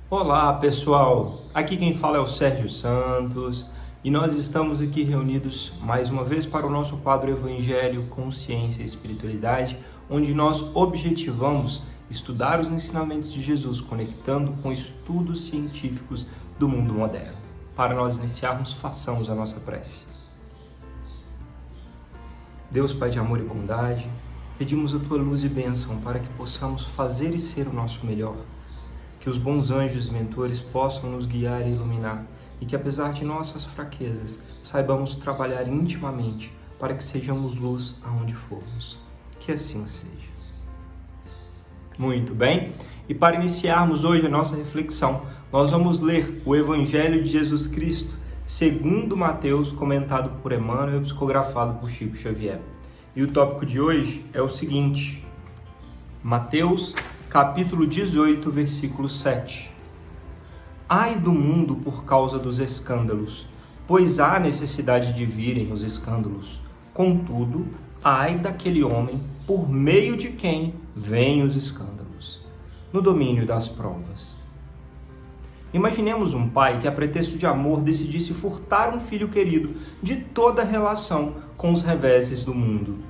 Olá pessoal, aqui quem fala é o Sérgio Santos e nós estamos aqui reunidos mais uma vez para o nosso quadro Evangelho, Consciência e Espiritualidade, onde nós objetivamos estudar os ensinamentos de Jesus, conectando com estudos científicos do mundo moderno. Para nós iniciarmos, façamos a nossa prece. Deus Pai de amor e bondade, pedimos a Tua luz e bênção para que possamos fazer e ser o nosso melhor. Que os bons anjos e mentores possam nos guiar e iluminar e que, apesar de nossas fraquezas, saibamos trabalhar intimamente para que sejamos luz aonde formos. Que assim seja. Muito bem, e para iniciarmos hoje a nossa reflexão, nós vamos ler o Evangelho de Jesus Cristo, segundo Mateus, comentado por Emmanuel e psicografado por Chico Xavier. E o tópico de hoje é o seguinte: Mateus capítulo 18, versículo 7. Ai do mundo por causa dos escândalos, pois há necessidade de virem os escândalos. Contudo, ai daquele homem por meio de quem vêm os escândalos. No domínio das provas. Imaginemos um pai que, a pretexto de amor, decidisse furtar um filho querido de toda relação com os reveses do mundo.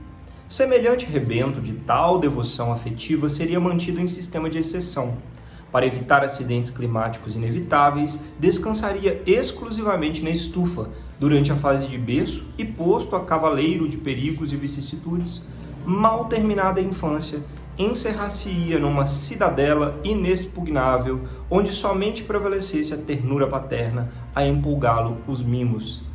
Semelhante rebento de tal devoção afetiva seria mantido em sistema de exceção. Para evitar acidentes climáticos inevitáveis, descansaria exclusivamente na estufa durante a fase de berço e, posto a cavaleiro de perigos e vicissitudes, mal terminada a infância, encerrar-se-ia numa cidadela inexpugnável, onde somente prevalecesse a ternura paterna a empolgá-lo os mimos.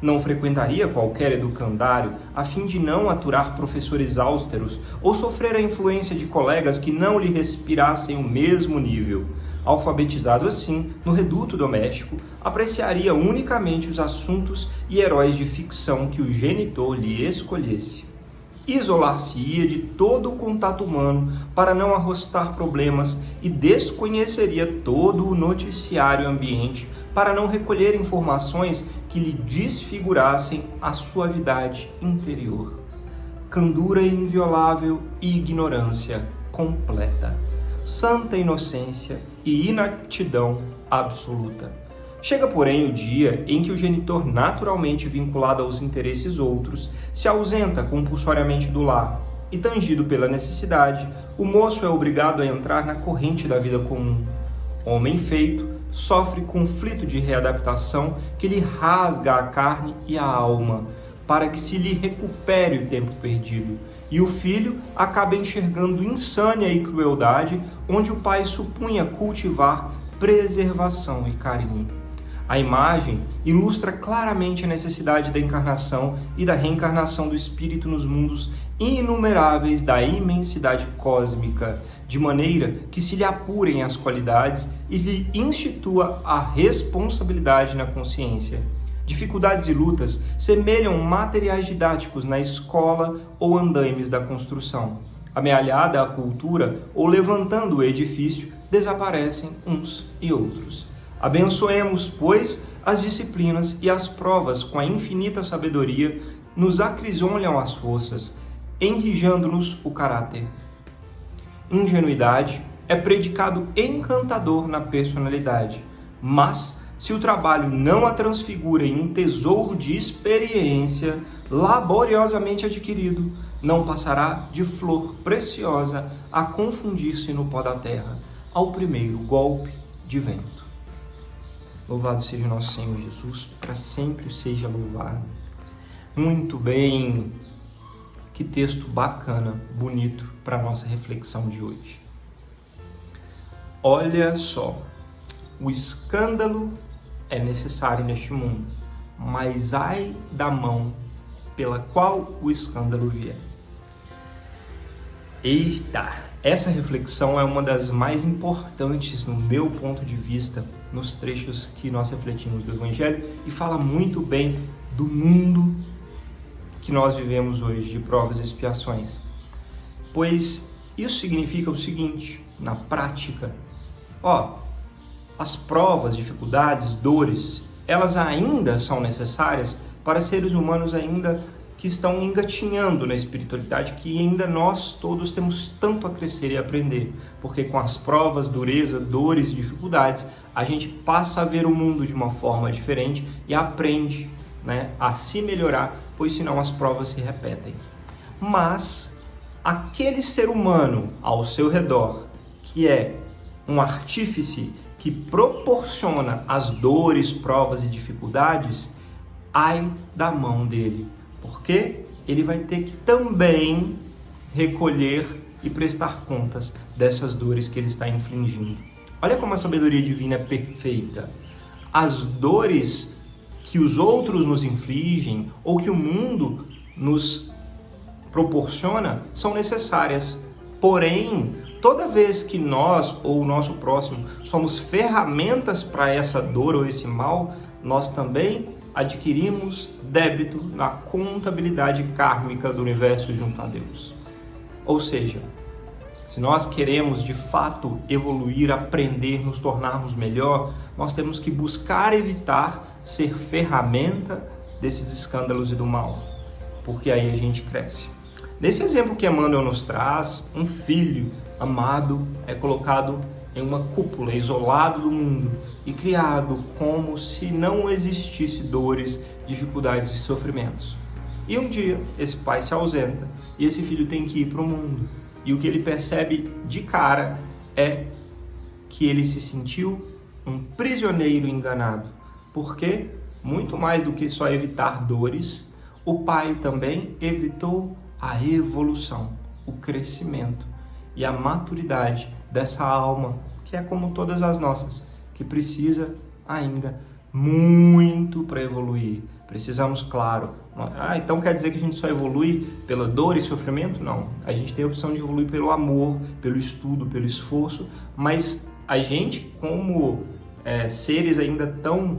Não frequentaria qualquer educandário a fim de não aturar professores austeros ou sofrer a influência de colegas que não lhe respirassem o mesmo nível. Alfabetizado assim, no reduto doméstico, apreciaria unicamente os assuntos e heróis de ficção que o genitor lhe escolhesse. Isolar-se-ia de todo o contato humano para não arrostar problemas e desconheceria todo o noticiário ambiente para não recolher informações que lhe desfigurassem a suavidade interior. Candura inviolável e ignorância completa. Santa inocência e inaptidão absoluta. Chega, porém, o dia em que o genitor, naturalmente vinculado aos interesses outros, se ausenta compulsoriamente do lar e, tangido pela necessidade, o moço é obrigado a entrar na corrente da vida comum. Homem feito, sofre conflito de readaptação que lhe rasga a carne e a alma, para que se lhe recupere o tempo perdido, e o filho acaba enxergando insânia e crueldade onde o pai supunha cultivar preservação e carinho. A imagem ilustra claramente a necessidade da encarnação e da reencarnação do espírito nos mundos inumeráveis da imensidade cósmica, de maneira que se lhe apurem as qualidades e lhe institua a responsabilidade na consciência. Dificuldades e lutas semelham materiais didáticos na escola ou andaimes da construção. Amealhada a cultura ou levantando o edifício, desaparecem uns e outros. Abençoemos, pois, as disciplinas e as provas com a infinita sabedoria nos acrisolham as forças, enrijando-nos o caráter. Ingenuidade é predicado encantador na personalidade, mas se o trabalho não a transfigura em um tesouro de experiência laboriosamente adquirido, não passará de flor preciosa a confundir-se no pó da terra, ao primeiro golpe de vento. Louvado seja o nosso Senhor Jesus, para sempre seja louvado. Muito bem, que texto bacana, bonito para a nossa reflexão de hoje. Olha só, o escândalo é necessário neste mundo, mas ai da mão pela qual o escândalo vier. Eita, essa reflexão é uma das mais importantes no meu ponto de vista nos trechos que nós refletimos do Evangelho e fala muito bem do mundo que nós vivemos hoje, de provas e expiações. Pois isso significa o seguinte, na prática, as provas, dificuldades, dores, elas ainda são necessárias para seres humanos ainda que estão engatinhando na espiritualidade, que ainda nós todos temos tanto a crescer e aprender, porque com as provas, dureza, dores e dificuldades, a gente passa a ver o mundo de uma forma diferente e aprende, né, a se melhorar, pois senão as provas se repetem. Mas aquele ser humano ao seu redor, que é um artífice que proporciona as dores, provas e dificuldades, ai da mão dele, porque ele vai ter que também recolher e prestar contas dessas dores que ele está infligindo. Olha como a sabedoria divina é perfeita. As dores que os outros nos infligem ou que o mundo nos proporciona são necessárias. Porém, toda vez que nós ou o nosso próximo somos ferramentas para essa dor ou esse mal, nós também adquirimos débito na contabilidade kármica do universo junto a Deus. Ou seja, se nós queremos de fato evoluir, aprender, nos tornarmos melhor, nós temos que buscar evitar ser ferramenta desses escândalos e do mal, porque aí a gente cresce. Nesse exemplo que Emmanuel nos traz, um filho amado é colocado em uma cúpula, isolado do mundo e criado como se não existisse dores, dificuldades e sofrimentos. E um dia esse pai se ausenta e esse filho tem que ir para o mundo. E o que ele percebe de cara é que ele se sentiu um prisioneiro enganado. Porque, muito mais do que só evitar dores, o pai também evitou a evolução, o crescimento e a maturidade dessa alma, que é como todas as nossas, que precisa ainda muito para evoluir. Precisamos, claro. Então quer dizer que a gente só evolui pela dor e sofrimento? Não. A gente tem a opção de evoluir pelo amor, pelo estudo, pelo esforço, mas a gente, como seres ainda tão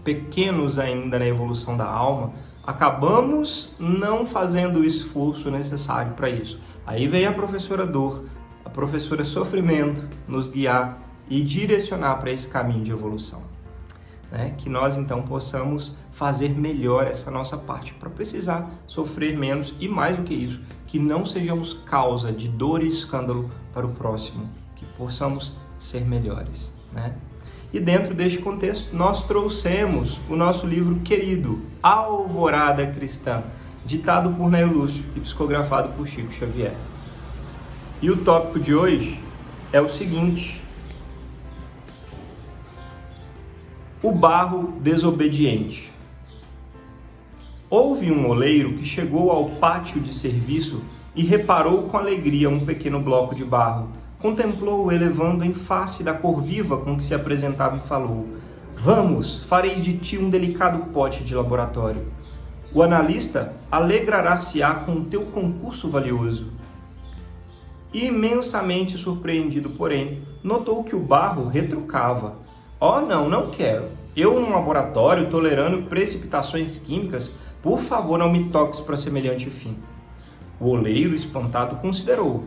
pequenos ainda na evolução da alma, acabamos não fazendo o esforço necessário para isso. Aí vem a professora dor, a professora sofrimento, nos guiar e direcionar para esse caminho de evolução. Que nós então possamos fazer melhor essa nossa parte para precisar sofrer menos e, mais do que isso, que não sejamos causa de dor e escândalo para o próximo, que possamos ser melhores. E dentro deste contexto, nós trouxemos o nosso livro querido, Alvorada Cristã, ditado por Neio Lúcio e psicografado por Chico Xavier. E o tópico de hoje é o seguinte: o barro desobediente. Houve um oleiro que chegou ao pátio de serviço e reparou com alegria um pequeno bloco de barro. Contemplou-o elevando em face da cor viva com que se apresentava e falou: "Vamos, farei de ti um delicado pote de laboratório. O analista alegrará-se-á com o teu concurso valioso." Imensamente surpreendido, porém, notou que o barro retrucava: "Oh, não quero. Eu num laboratório tolerando precipitações químicas, por favor não me toques para semelhante fim." O oleiro, espantado, considerou: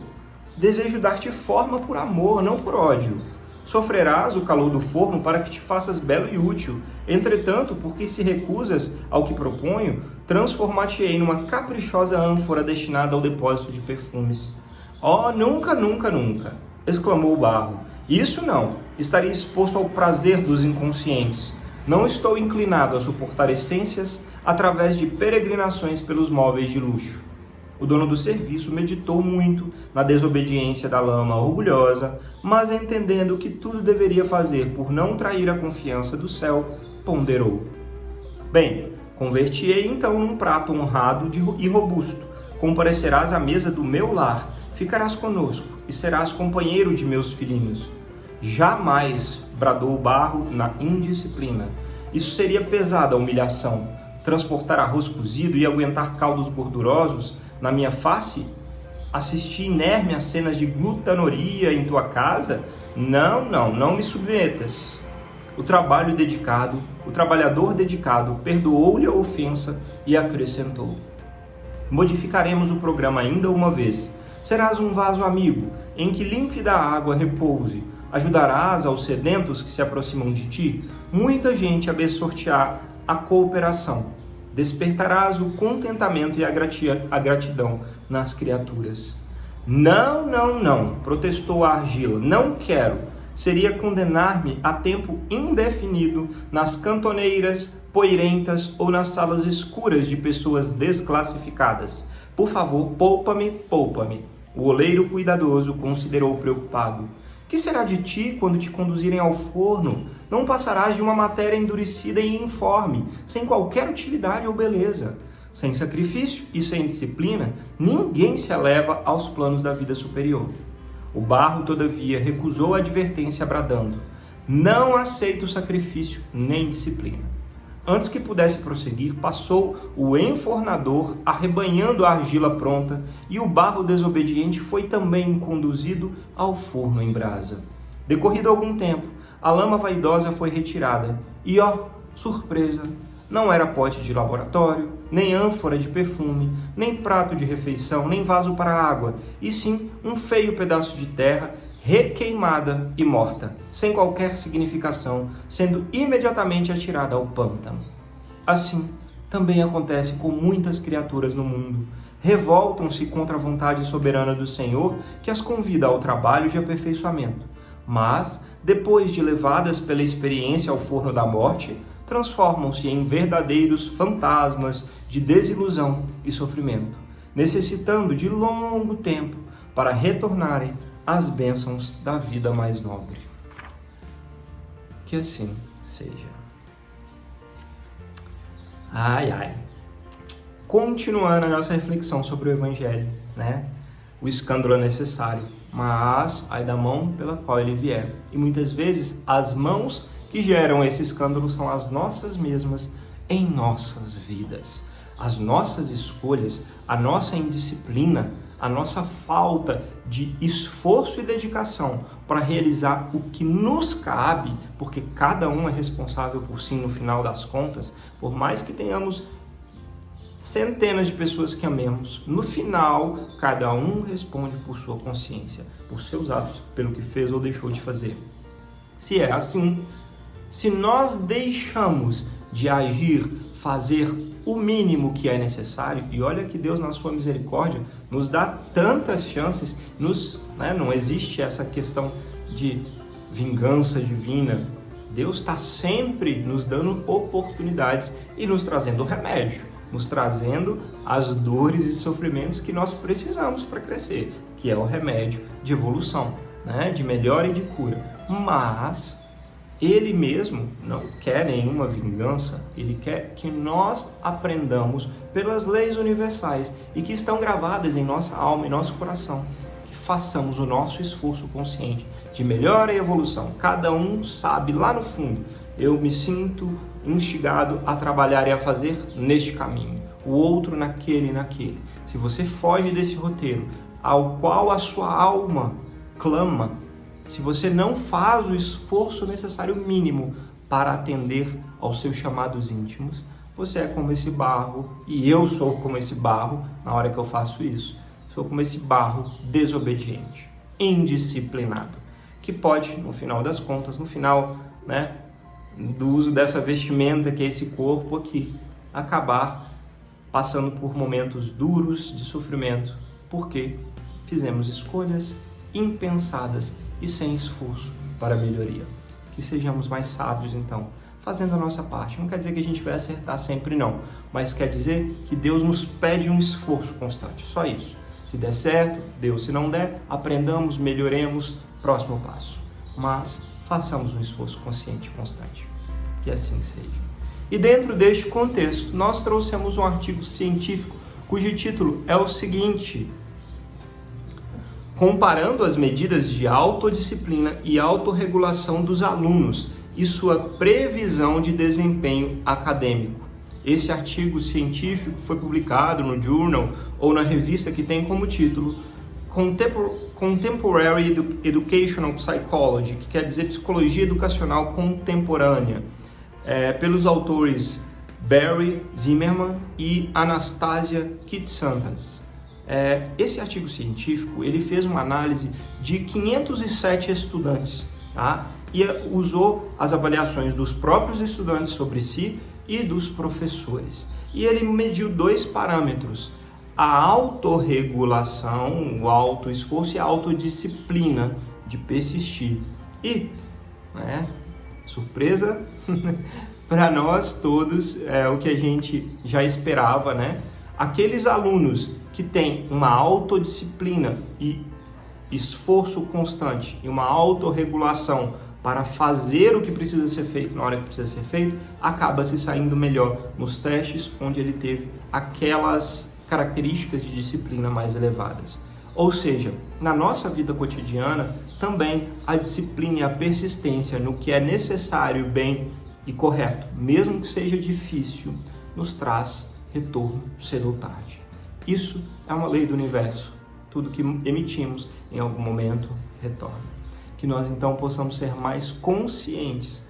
"Desejo dar-te forma por amor, não por ódio. Sofrerás o calor do forno para que te faças belo e útil. Entretanto, porque se recusas ao que proponho, transformar-te-ei numa caprichosa ânfora destinada ao depósito de perfumes." "Oh, nunca, nunca, nunca!" exclamou o barro. "Isso não. Estaria exposto ao prazer dos inconscientes. Não estou inclinado a suportar essências através de peregrinações pelos móveis de luxo." O dono do serviço meditou muito na desobediência da lama orgulhosa, mas entendendo que tudo deveria fazer por não trair a confiança do céu, ponderou: "Bem, converti-ei então num prato honrado e robusto. Comparecerás à mesa do meu lar, ficarás conosco e serás companheiro de meus filhinhos." "Jamais!" bradou o barro na indisciplina. "Isso seria pesada humilhação. Transportar arroz cozido e aguentar caldos gordurosos na minha face? Assistir inerme a cenas de glutanoria em tua casa? Não me submetas." O trabalhador dedicado perdoou-lhe a ofensa e acrescentou: "Modificaremos o programa ainda uma vez. Serás um vaso amigo, em que límpida água repouse. Ajudarás aos sedentos que se aproximam de ti. Muita gente abençoar-te-á a cooperação. despertarás o contentamento e a gratidão nas criaturas. Não, não, não, protestou a argila, não quero. Seria condenar-me a tempo indefinido nas cantoneiras poeirentas ou nas salas escuras de pessoas desclassificadas. Por favor, poupa-me, poupa-me. O oleiro cuidadoso considerou preocupado. Que será de ti quando te conduzirem ao forno? Não passarás de uma matéria endurecida e informe, sem qualquer utilidade ou beleza. Sem sacrifício e sem disciplina, ninguém se eleva aos planos da vida superior. O barro, todavia, recusou a advertência bradando: não aceito sacrifício nem disciplina. Antes que pudesse prosseguir, passou o enfornador arrebanhando a argila pronta, e o barro desobediente foi também conduzido ao forno em brasa. Decorrido algum tempo, a lama vaidosa foi retirada, e ó, surpresa! Não era pote de laboratório, nem ânfora de perfume, nem prato de refeição, nem vaso para água, e sim um feio pedaço de terra requeimada e morta, sem qualquer significação, sendo imediatamente atirada ao pântano. Assim, também acontece com muitas criaturas no mundo. Revoltam-se contra a vontade soberana do Senhor, que as convida ao trabalho de aperfeiçoamento. Mas, depois de levadas pela experiência ao forno da morte, transformam-se em verdadeiros fantasmas de desilusão e sofrimento, necessitando de longo tempo para retornarem às bênçãos da vida mais nobre. Que assim seja. Ai, ai. Continuando a nossa reflexão sobre o Evangelho, né? O escândalo é necessário, mas ai da mão pela qual ele vier. E muitas vezes as mãos que geram esse escândalo são as nossas mesmas em nossas vidas. As nossas escolhas, a nossa indisciplina, a nossa falta de esforço e dedicação para realizar o que nos cabe, porque cada um é responsável por si no final das contas, por mais que tenhamos centenas de pessoas que amemos, no final, cada um responde por sua consciência, por seus atos, pelo que fez ou deixou de fazer. Se é assim, se nós deixamos de agir, fazer o mínimo que é necessário, e olha que Deus, na sua misericórdia, nos dá tantas chances, não existe essa questão de vingança divina. Deus está sempre nos dando oportunidades e nos trazendo remédio, nos trazendo as dores e sofrimentos que nós precisamos para crescer, que é o remédio de evolução, de melhora e de cura. Mas Ele mesmo não quer nenhuma vingança, Ele quer que nós aprendamos pelas leis universais e que estão gravadas em nossa alma e nosso coração, que façamos o nosso esforço consciente de melhora e evolução. Cada um sabe lá no fundo, eu me sinto instigado a trabalhar e a fazer neste caminho, o outro naquele e naquele. Se você foge desse roteiro ao qual a sua alma clama, se você não faz o esforço necessário mínimo para atender aos seus chamados íntimos, você é como esse barro, e eu sou como esse barro na hora que eu faço isso. Sou como esse barro desobediente, indisciplinado, que pode, no final das contas, no final, do uso dessa vestimenta que é esse corpo aqui, acabar passando por momentos duros de sofrimento, porque fizemos escolhas impensadas e sem esforço para a melhoria. Que sejamos mais sábios, então, fazendo a nossa parte. Não quer dizer que a gente vai acertar sempre, não, mas quer dizer que Deus nos pede um esforço constante, só isso. Se der certo, Deus. Se não der, aprendamos, melhoremos, próximo passo. Mas façamos um esforço consciente e constante. Que assim seja. E dentro deste contexto, nós trouxemos um artigo científico cujo título é o seguinte: comparando as medidas de autodisciplina e autorregulação dos alunos e sua previsão de desempenho acadêmico. Esse artigo científico foi publicado no Journal ou na revista que tem como título Contemporary Educational Psychology, que quer dizer Psicologia Educacional Contemporânea, pelos autores Barry Zimmerman e Anastasia Kitsantas. Esse artigo científico ele fez uma análise de 507 estudantes, tá? E usou as avaliações dos próprios estudantes sobre si e dos professores. E ele mediu 2 parâmetros: a autorregulação, o autoesforço e a autodisciplina de persistir. E, surpresa, para nós todos, é o que a gente já esperava, Aqueles alunos que têm uma autodisciplina e esforço constante e uma autorregulação para fazer o que precisa ser feito na hora que precisa ser feito, acaba se saindo melhor nos testes onde ele teve aquelas características de disciplina mais elevadas. Ou seja, na nossa vida cotidiana, também a disciplina e a persistência no que é necessário, bem e correto, mesmo que seja difícil, nos traz retorno cedo ou tarde. Isso é uma lei do universo. Tudo que emitimos em algum momento retorna. Que nós então possamos ser mais conscientes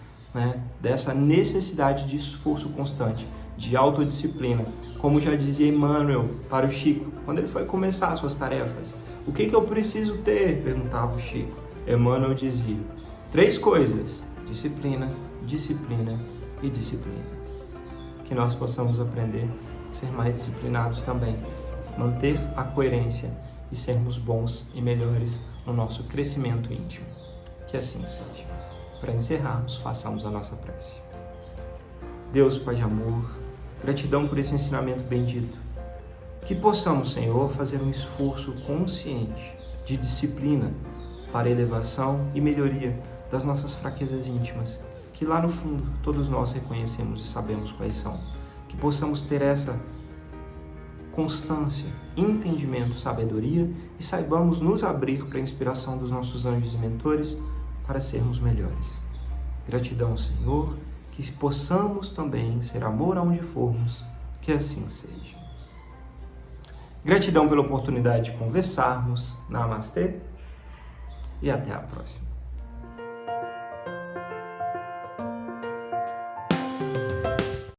dessa necessidade de esforço constante, de autodisciplina. Como já dizia Emmanuel para o Chico, quando ele foi começar as suas tarefas. O que eu preciso ter? Perguntava o Chico. Emmanuel dizia: 3 coisas: disciplina, disciplina e disciplina. Que nós possamos aprender a ser mais disciplinados também, manter a coerência e sermos bons e melhores no nosso crescimento íntimo. Que assim seja. Para encerrarmos, façamos a nossa prece. Deus, Pai de amor, gratidão por esse ensinamento bendito. Que possamos, Senhor, fazer um esforço consciente de disciplina para a elevação e melhoria das nossas fraquezas íntimas, que lá no fundo todos nós reconhecemos e sabemos quais são. Que possamos ter essa constância, entendimento, sabedoria e saibamos nos abrir para a inspiração dos nossos anjos e mentores para sermos melhores. Gratidão, Senhor, que possamos também ser amor aonde formos, que assim seja. Gratidão pela oportunidade de conversarmos. Namastê e até a próxima.